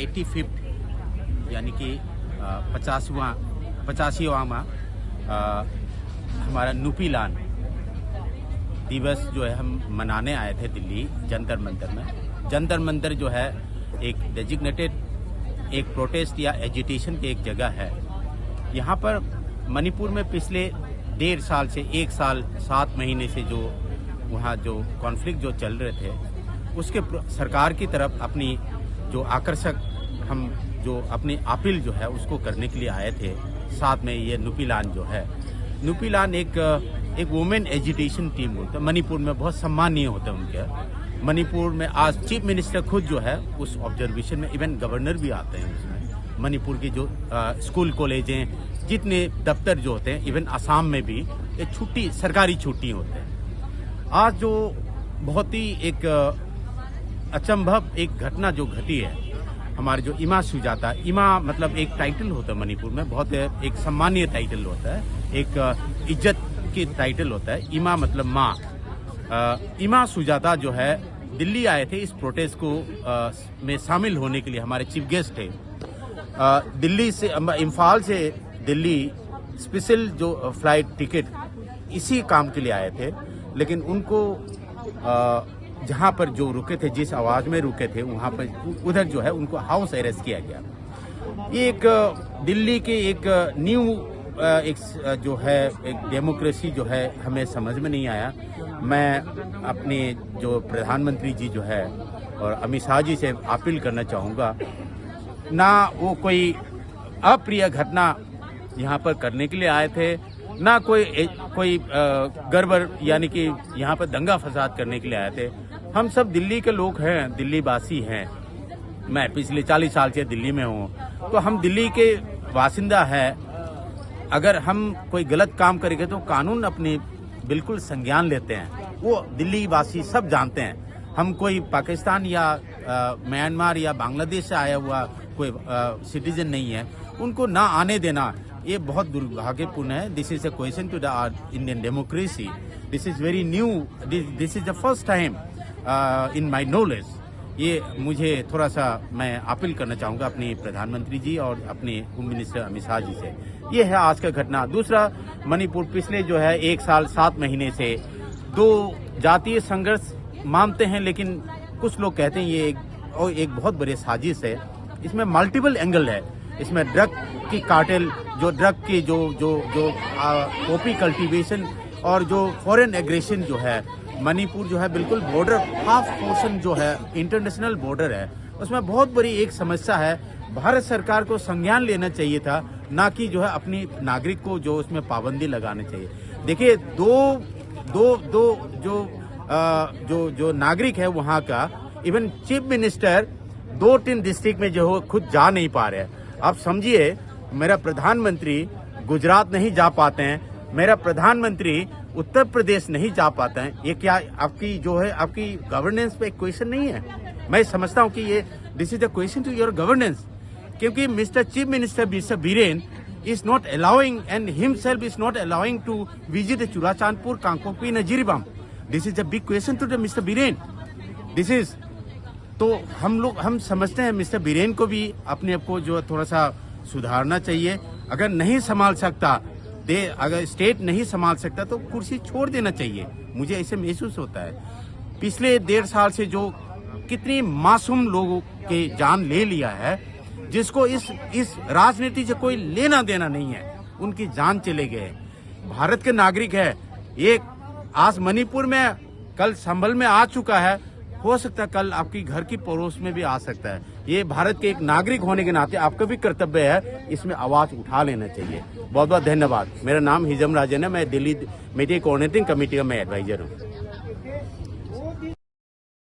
85 यानी कि 85वां हमारा नुपीलान दिवस जो है हम मनाने आए थे दिल्ली जंतर मंतर में। जंतर मंतर जो है एक डेजिग्नेटेड एक प्रोटेस्ट या एजिटेशन की एक जगह है। यहाँ पर मणिपुर में पिछले 1.5 साल से 1 साल 7 महीने से जो वहाँ जो कॉन्फ्लिक्ट जो चल रहे थे उसके सरकार की तरफ अपनी जो आकर्षक हम जो अपनी अपील जो है उसको करने के लिए आए थे। साथ में ये नुपीलान जो है, नुपीलान एक वुमेन एजिटेशन टीम होता है। मणिपुर में बहुत सम्मानीय होता है उनके। मणिपुर में आज चीफ मिनिस्टर खुद जो है उस ऑब्जर्वेशन में, इवन गवर्नर भी आते हैं उसमें। मणिपुर की जो स्कूल कॉलेजें जितने दफ्तर जो होते हैं, इवन असम में भी ये छुट्टी सरकारी छुट्टी होते हैं। आज जो बहुत ही एक अचंभव एक घटना जो घटी है, हमारे जो इमा सुजाता, इमा मतलब एक टाइटल होता है मणिपुर में, बहुत एक सम्मानीय टाइटल होता है, एक इज्जत की टाइटल होता है। इमा मतलब माँ। इमा सुजाता जो है दिल्ली आए थे इस प्रोटेस्ट को में शामिल होने के लिए। हमारे चीफ गेस्ट थे दिल्ली से, इम्फाल से दिल्ली स्पेशल जो फ्लाइट टिकट इसी काम के लिए आए थे, लेकिन उनको जहां पर जो रुके थे, जिस आवाज में रुके थे, वहां पर उधर जो है उनको हाउस अरेस्ट किया गया। ये एक दिल्ली के एक न्यू एक जो है एक डेमोक्रेसी जो है हमें समझ में नहीं आया। मैं अपने जो प्रधानमंत्री जी जो है और अमित शाह जी से अपील करना चाहूँगा, ना वो कोई अप्रिय घटना यहाँ पर करने के लिए आए थे, ना कोई गड़बड़ यानी कि यहाँ पर दंगा फसाद करने के लिए आए थे। हम सब दिल्ली के लोग हैं, दिल्ली वासी हैं। मैं पिछले 40 साल से दिल्ली में हूँ, तो हम दिल्ली के वासिंदा हैं। अगर हम कोई गलत काम करेंगे तो कानून अपनी बिल्कुल संज्ञान लेते हैं, वो दिल्ली वासी सब जानते हैं। हम कोई पाकिस्तान या म्यांमार या बांग्लादेश से आया हुआ कोई सिटीजन नहीं है, उनको ना आने देना ये बहुत दुर्भाग्यपूर्ण है। This is a question to the Indian democracy. This is very new, this is the first time in my knowledge. ये मुझे थोड़ा सा मैं अपील करना चाहूँगा अपनी प्रधानमंत्री जी और अपने होम मिनिस्टर अमित शाह जी से। ये है आज का घटना। दूसरा, मणिपुर पिछले जो है 1 साल 7 महीने से 2 जातीय संघर्ष मानते हैं, लेकिन कुछ लोग कहते हैं ये एक बहुत बड़ी साजिश है। इसमें मल्टीपल एंगल है। इसमें ड्रग की कार्टेल, जो ड्रग की जो कॉपी कल्टीवेशन और जो फॉरेन एग्रेशन जो है, मणिपुर जो है बिल्कुल बॉर्डर, हाफ पोर्शन जो है इंटरनेशनल बॉर्डर है, उसमें बहुत बड़ी एक समस्या है। भारत सरकार को संज्ञान लेना चाहिए था, ना कि जो है अपनी नागरिक को जो उसमें पाबंदी लगानी चाहिए। देखिए, जो नागरिक है वहाँ का, इवन चीफ मिनिस्टर 2-3 डिस्ट्रिक्ट में जो खुद जा नहीं पा रहे हैं। आप समझिए, मेरा प्रधानमंत्री गुजरात नहीं जा पाते हैं, मेरा प्रधानमंत्री उत्तर प्रदेश नहीं जा पाते हैं। ये क्या आपकी जो है आपकी गवर्नेंस पे एक क्वेश्चन नहीं है? मैं समझता हूँ कि ये this is a question to your governance, क्योंकि mister chief minister mister Biren is not allowing and himself is not allowing to visit Churachandpur, Kangpokpi and Jirebam. This is a big question to the Mr. Biren. This is तो हम समझते हैं mister Biren को भी अपने आप को जो थोड़ा सा सुधारना चाहिए। अगर नहीं संभाल सकता, अगर स्टेट नहीं संभाल सकता तो कुर्सी छोड़ देना चाहिए। मुझे ऐसे महसूस होता है। पिछले 1.5 साल से जो कितनी मासूम लोगों के जान ले लिया है, जिसको इस राजनीति से कोई लेना देना नहीं है, उनकी जान चले गए। भारत के नागरिक है। ये आज मणिपुर में, कल संभल में आ चुका है, हो सकता है कल आपकी घर की पड़ोस में भी आ सकता है। ये भारत के एक नागरिक होने के नाते आपका भी कर्तव्य है, इसमें आवाज उठा लेना चाहिए। बहुत बहुत धन्यवाद। मेरा नाम हिजम राजन है, मैं दिल्ली मीडिया कोऑर्डिनेटिंग कमेटी का मैं एडवाइजर हूँ।